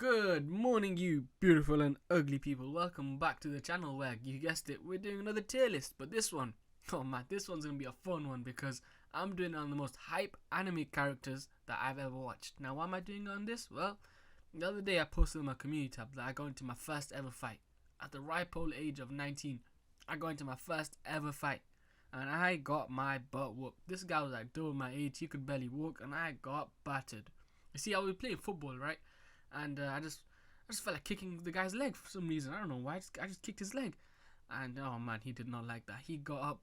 Good morning, you beautiful and ugly people. Welcome back to the channel where, you guessed it, we're doing another tier list. But this one, oh man, this one's gonna be a fun one because I'm doing it on the most hype anime characters that I've ever watched. Now, why am I doing it on this? Well, the other day I posted on my community tab that I got into my first ever fight. At the ripe old age of 19, I got into my first ever fight. And I got my butt whooped. This guy was like double my age, he could barely walk, and I got battered. You see, I was playing football, right? And I just felt like kicking the guy's leg for some reason. I don't know why. I just kicked his leg. And oh man, he did not like that. He got up,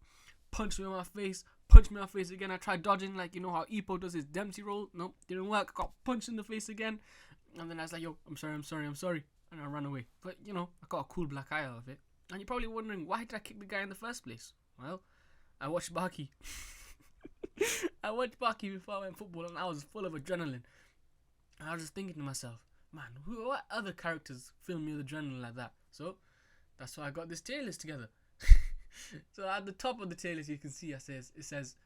punched me in my face, punched me in my face again. I tried dodging, like, you know how Ippo does his Dempsey roll. Nope, didn't work. Got punched in the face again. And then I was like, yo, I'm sorry. And I ran away. But, you know, I got a cool black eye out of it. And you're probably wondering, why did I kick the guy in the first place? Well, I watched Baki. I watched Baki before I went football, and I was full of adrenaline. And I was just thinking to myself, man, what other characters fill me with adrenaline like that? So that's why I got this tier list together. So at the top of the tier list, you can see it says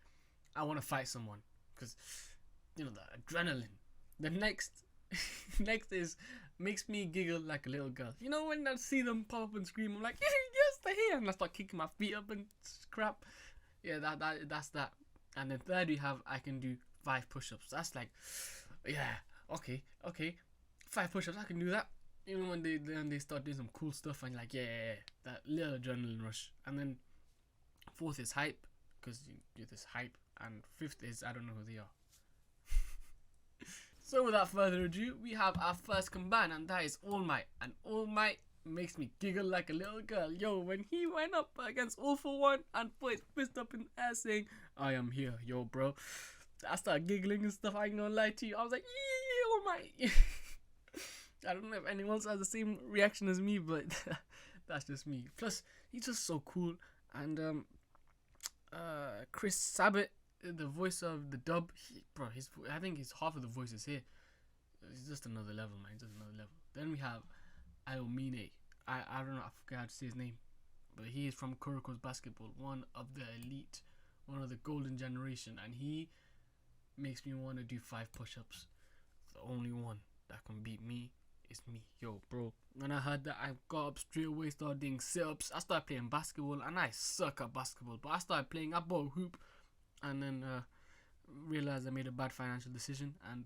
I want to fight someone, because, you know, the adrenaline. The next is makes me giggle like a little girl. You know, when I see them pop up and scream, I'm like, yes, they're here, and I start kicking my feet up and crap. Yeah, that's that. And then third, we have I can do 5 push-ups. That's like, yeah, okay. 5 push-ups, I can do that. Even when they start doing some cool stuff, and you're like, yeah, that little adrenaline rush. And then fourth is hype, because you do this hype. And fifth is I don't know who they are. So without further ado, we have our first combine, and that is All Might. And All Might makes me giggle like a little girl. Yo, when he went up against All For One and put his fist up in the air saying, I am here, yo, bro. I started giggling and stuff, I ain't gonna lie to you. I was like, yeah, All Might. I don't know if anyone else has the same reaction as me, but that's just me. Plus, he's just so cool. And Chris Sabat, the voice of the dub, I think his half of the voices here. He's just another level, man. Just another level. Then we have Aomine. I don't know, I forgot how to say his name, but he is from Kuroko's Basketball, one of the elite, one of the golden generation, and he makes me want to do 5 push-ups. The only one that can beat me is me. Yo, bro, when I heard that, I got up straight away, started doing sit-ups. I started playing basketball, and I suck at basketball, but I started playing. I bought a hoop, and then realized I made a bad financial decision, and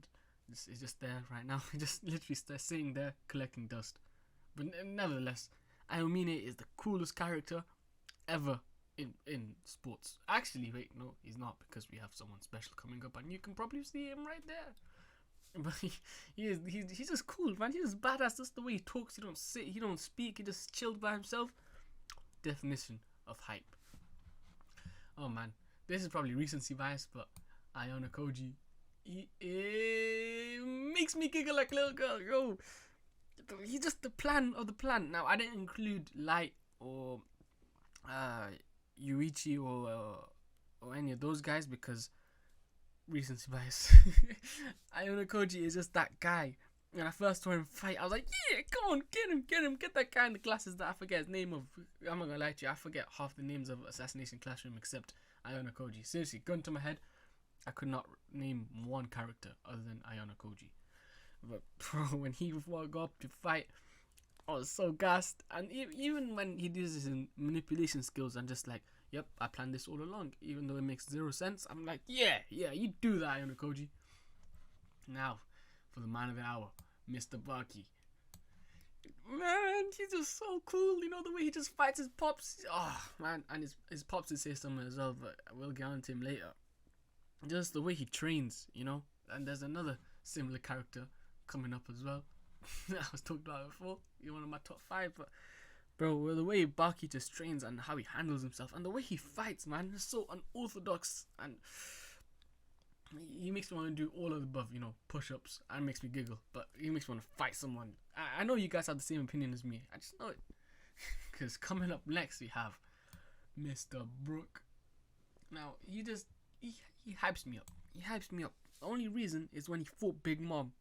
it's just there right now. Just literally sitting there collecting dust. But nevertheless, Aomine is the coolest character ever in sports. Actually, wait, no, he's not, because we have someone special coming up, and you can probably see him right there. But he's just cool, man. He's just badass. Just the way he talks. He don't sit, he don't speak. He just chilled by himself. Definition of hype. Oh man, this is probably recency bias, but Ayano Koji, he makes me giggle like a little girl. Yo, he's just the plan of the plan. Now, I didn't include Light or Yuichi or any of those guys because recency bias. Ayano Koji is just that guy. When I first saw him fight, I was like, yeah, come on, get that guy in the classes that I forget his name of. I'm not gonna lie to you, I forget half the names of Assassination Classroom except Ayano Koji. Seriously, gun to my head, I could not name one character other than Ayano Koji. But bro, when he got up to fight, I was so gassed. And even when he does his manipulation skills, I'm just like, yep, I planned this all along. Even though it makes 0 sense, I'm like, yeah, you do that, Ayano Koji. Now, for the man of the hour, Mr. Baki. Man, he's just so cool. You know, the way he just fights his pops. Oh, man. And his pops did say something as well, but we'll get on to him later. Just the way he trains, you know. And there's another similar character coming up as well. I was talking about it before. You're one of my top 5, but bro, the way Baki just trains and how he handles himself and the way he fights, man, is so unorthodox, and he makes me want to do all of the above, you know, push-ups, and makes me giggle, but he makes me want to fight someone. I know you guys have the same opinion as me. I just know it. Because coming up next, we have Mr. Brook. Now, he hypes me up. He hypes me up. The only reason is when he fought Big Mom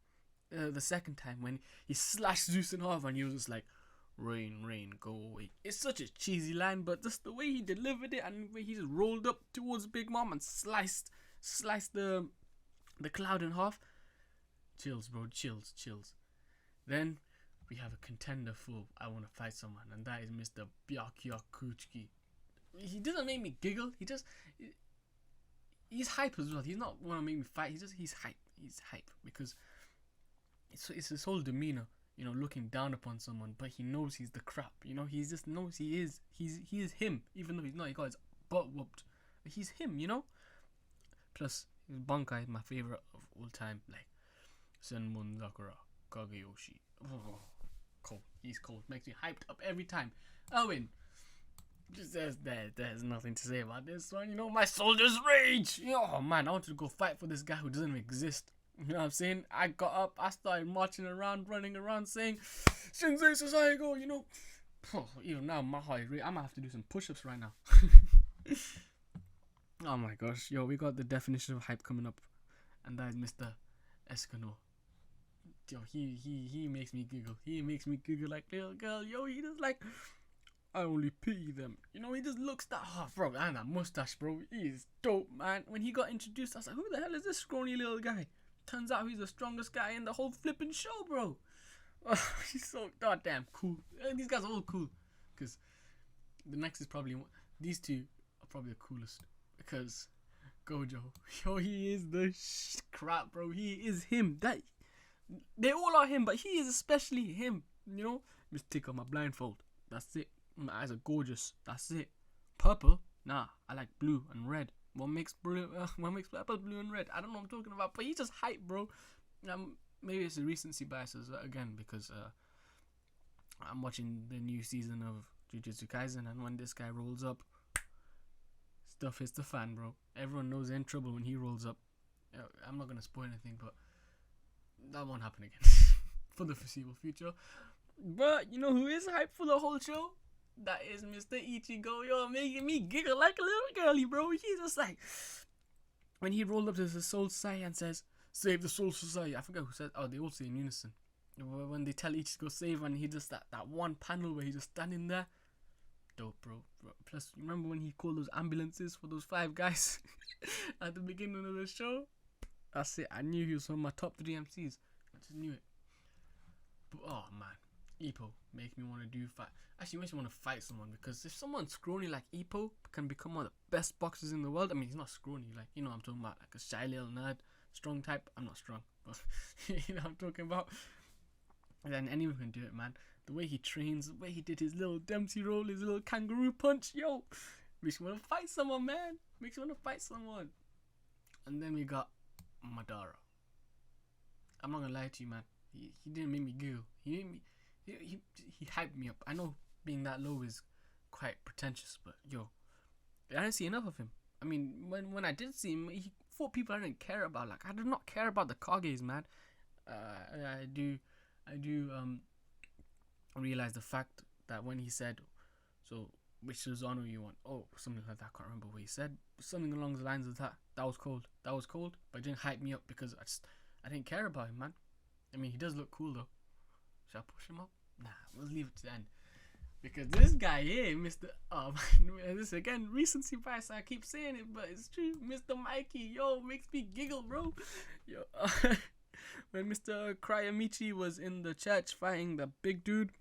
the second time, when he slashed Zeus in half, and he was just like, rain, go away. It's such a cheesy line, but just the way he delivered it, and the way he just rolled up towards Big Mom and sliced the cloud in half. Chills, bro, chills. Then we have a contender for I want to fight someone, and that is Mr. Byakuya Kuchiki. He doesn't make me giggle. He's hype as well. He's not want to make me fight. He's hype. He's hype because it's his whole demeanor. Looking down upon someone, but he knows he's the crap. He just knows he is. He is him, even though he's not. He got his butt whooped. But he's him. Plus, Bankai is my favorite of all time. Like Senmon Sakura Kageyoshi. Oh, cold. He's cold. Makes me hyped up every time. Owen. There's nothing to say about this one. My soldier's rage. Oh man, I wanted to go fight for this guy who doesn't exist. You know what I'm saying? I got up, I started marching around, running around, saying, Shinsei Sasaigo, even now, my heart is I'm gonna have to do some push-ups right now. Oh my gosh, yo, we got the definition of hype coming up, and that is Mr. Escano. Yo, he makes me giggle. He makes me giggle like little girl. Yo, he just like, I only pity them. He just looks that hard, bro. And that mustache, bro. He is dope, man. When he got introduced, I was like, who the hell is this scrawny little guy? Turns out he's the strongest guy in the whole flipping show, bro. Oh, he's so goddamn cool. These guys are all cool. Because the next is probably, these two are probably the coolest. Because Gojo, yo, he is the crap, bro. He is him. They all are him, but he is especially him. Just take off my blindfold. That's it. My eyes are gorgeous. That's it. Purple? Nah, I like blue and red. What makes purple, blue, and red? I don't know what I'm talking about, but he's just hype, bro. Maybe it's a recency biases again because I'm watching the new season of Jujutsu Kaisen, and when this guy rolls up, stuff hits the fan, bro. Everyone knows they're in trouble when he rolls up. I'm not gonna spoil anything, but that won't happen again for the foreseeable future. But you know who is hype for the whole show? That is Mr. Ichigo. Yo, making me giggle like a little girly, bro. He's just like, when he rolled up to the Soul Society and says, save the Soul Society. I forgot who said, they all say in unison. When they tell Ichigo save, and he just, that one panel where he's just standing there. Dope, bro. Plus, remember when he called those ambulances for those 5 guys at the beginning of the show? That's it. I knew he was on my top 3 MCs. I just knew it. But, oh, man. Ippo make me want to do fight. Actually, makes me want to fight someone, because if someone scrawny like Ippo can become one of the best boxers in the world, I mean, he's not scrawny, like, I'm talking about like a shy little nerd, strong type. I'm not strong, but I'm talking about. And then anyone can do it, man. The way he trains, the way he did his little Dempsey roll, his little kangaroo punch, yo, makes me want to fight someone, man. Makes me want to fight someone. And then we got Madara. I'm not gonna lie to you, man. He didn't make me giggle. He made me. He hyped me up. I know being that low is quite pretentious, but yo, I didn't see enough of him. I mean, when I did see him, he fought people I didn't care about. Like, I do not care about the Kages, man. I do realize the fact that when he said, so which Susanoo you want? Oh, something like that. I can't remember what he said. Something along the lines of that. That was cold. But it didn't hype me up because I didn't care about him, man. I mean, he does look cool though. Should I push him up? Nah, we'll leave it to the end. Because this guy here, Mr. This again, recency bias. I keep saying it, but it's true. Mr. Mikey, yo, makes me giggle, bro. Yo, when Mr. Cryamichi was in the church fighting the big dude,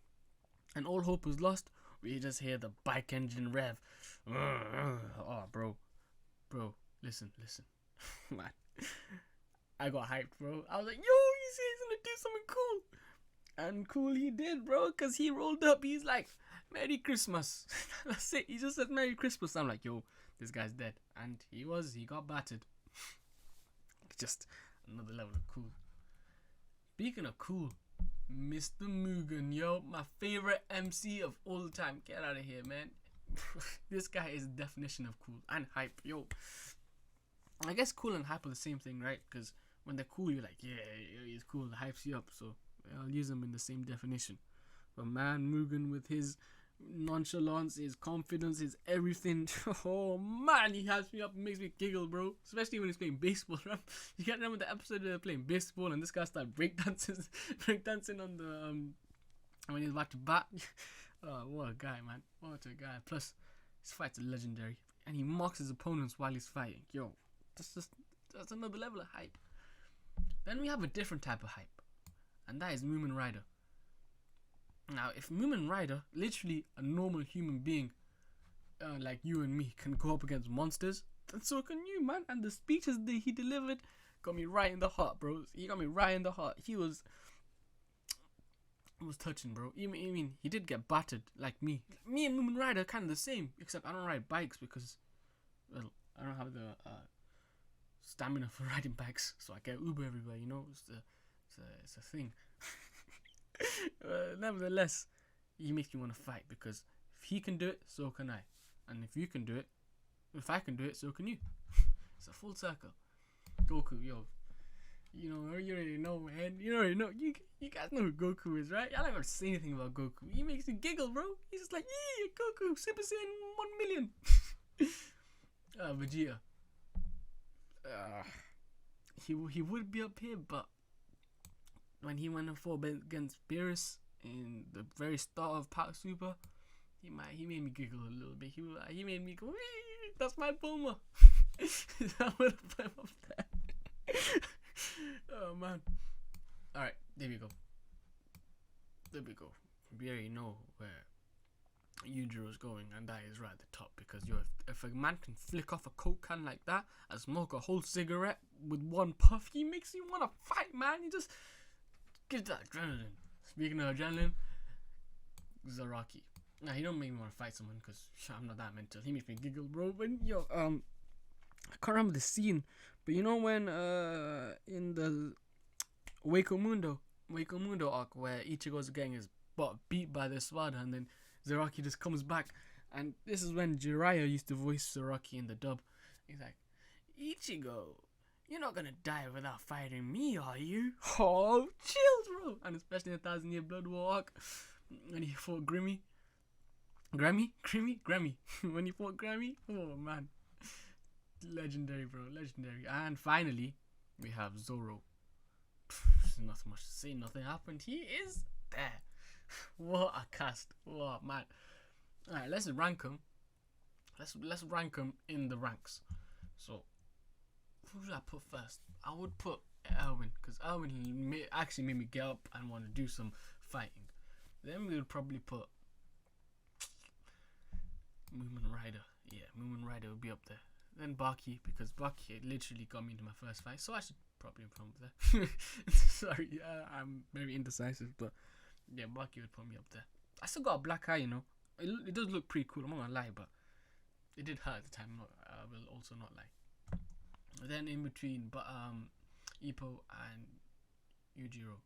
and all hope was lost, we just hear the bike engine rev. Oh, bro, listen, man. I got hyped, bro. I was like, yo, you see, he's gonna do something cool. And cool he did, bro, because he rolled up. He's like, Merry Christmas. That's it. He just said Merry Christmas. I'm like, yo, this guy's dead. And he got battered. Just another level of cool. Speaking of cool, Mr. Mugen, yo, my favorite MC of all time. Get out of here, man. This guy is the definition of cool and hype, yo. I guess cool and hype are the same thing, right? Because when they're cool, you're like, yeah, he's cool. It hypes you up, so I'll use them in the same definition. But man, Mugen with his nonchalance, his confidence, his everything. Oh man, he hypes me up and makes me giggle, bro. Especially when he's playing baseball, right? You can't remember the episode where they're playing baseball and this guy started breakdancing on the when he's about to bat. Oh, what a guy, man. What a guy. Plus, his fights are legendary. And he mocks his opponents while he's fighting. Yo, that's another level of hype. Then we have a different type of hype. And that is Moomin Rider. Now, if Moomin Rider, literally a normal human being, like you and me, can go up against monsters, then so can you, man. And the speeches that he delivered got me right in the heart, bro. He got me right in the heart. It was touching, bro. I mean, he did get battered like me. Me and Moomin Rider are kind of the same, except I don't ride bikes because, well, I don't have the stamina for riding bikes, so I get Uber everywhere. You know, it's a thing. Nevertheless, he makes me want to fight because if he can do it, so can I. And if you can do it, if I can do it, so can you. It's a full circle. Goku, yo. You already know, man. You already know. You guys know who Goku is, right? I don't ever say anything about Goku. He makes me giggle, bro. He's just like, yeah, Goku, Super Saiyan 1 million. Vegeta. He would be up here, but when he went and fought against Beerus in the very start of Power Super, he made me giggle a little bit. He made me go, wee, that's my Bulma. I would have put him up there. Oh man. Alright, there we go. We already know where Yujiro's going, and that is right at the top, because if a man can flick off a coke can like that and smoke a whole cigarette with one puff, he makes you want to fight, man. He just gives that adrenaline. Speaking of adrenaline, Zaraki. Nah, he don't make me want to fight someone because I'm not that mental. He makes me giggle, bro. But I can't remember the scene, but you know when in the Waco Mundo arc where Ichigo's getting his butt beat by the Espada, and then Zaraki just comes back, and this is when Jiraiya used to voice Zaraki in the dub. He's like, Ichigo, you're not gonna die without fighting me, are you? Oh, chills, bro. And especially in the 1,000 Year Blood War arc when he fought Grammy. When he fought Grammy, oh man, legendary, bro, legendary. And finally, we have Zoro. There's nothing much to say. Nothing happened. He is there. What a cast! What, man! All right, let's rank them. Let's rank them in the ranks. So, who should I put first? I would put Erwin, because Erwin actually made me get up and want to do some fighting. Then we would probably put Moomin Rider. Yeah, Moomin Rider would be up there. Then Baki, because Baki literally got me into my first fight, so I should probably put him there. Sorry, I'm very indecisive, but yeah, Baki would put me up there. I still got a black eye, you know. It does look pretty cool, I'm not gonna lie, but it did hurt at the time. I will also not lie. And then in between, but Ippo and Yujiro.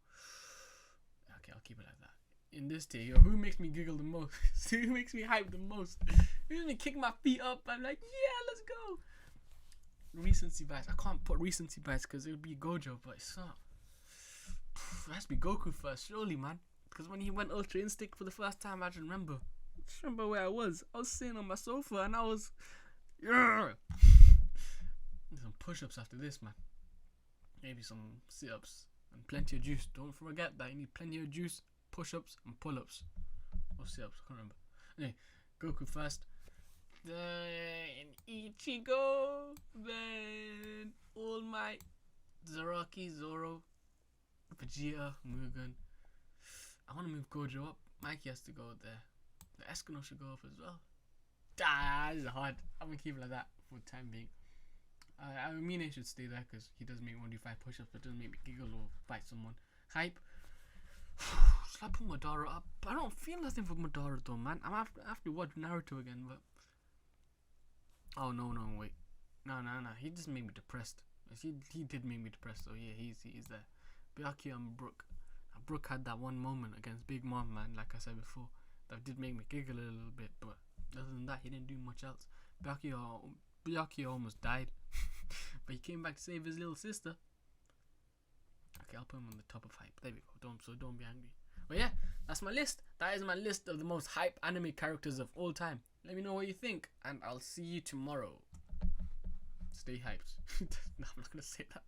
Okay, I'll keep it like that. In this tier, who makes me giggle the most? Who makes me hype the most? Who makes me kick my feet up? I'm like, yeah, let's go. Recency bias. I can't put recency bias because it would be Gojo, but it's not. It has to be Goku first, surely, man. Because when he went Ultra Instinct for the first time, I just remember where I was. I was sitting on my sofa and I was, yeah. There's some push-ups after this, man. Maybe some sit-ups and plenty of juice. Don't forget that you need plenty of juice, push-ups and pull-ups, or sit-ups. I can't remember. Anyway, Goku first. Then Ichigo. Then All Might, Zaraki, Zoro, Vegeta, Mugen. I want to move Gojo up. Mikey has to go there. The Escanor should go up as well. This is hard. I'm going to keep it like that for the time being. I mean, it should stay there because he does make me want to do 5 push-ups, but doesn't make me giggle or fight someone. Hype. Should I put Madara up? I don't feel nothing for Madara though, man. I have to watch Naruto again, but... Oh, no, wait. No. He just made me depressed. He did make me depressed, so yeah, he's there. Byakuya and Brook. Brook had that one moment against Big Mom, man, like I said before. That did make me giggle a little bit, but other than that, he didn't do much else. Byakuya almost died, but he came back to save his little sister. Okay, I'll put him on the top of hype. There we go. Don't be angry. But yeah, that's my list. That is my list of the most hype anime characters of all time. Let me know what you think, and I'll see you tomorrow. Stay hyped. No, I'm not gonna say that.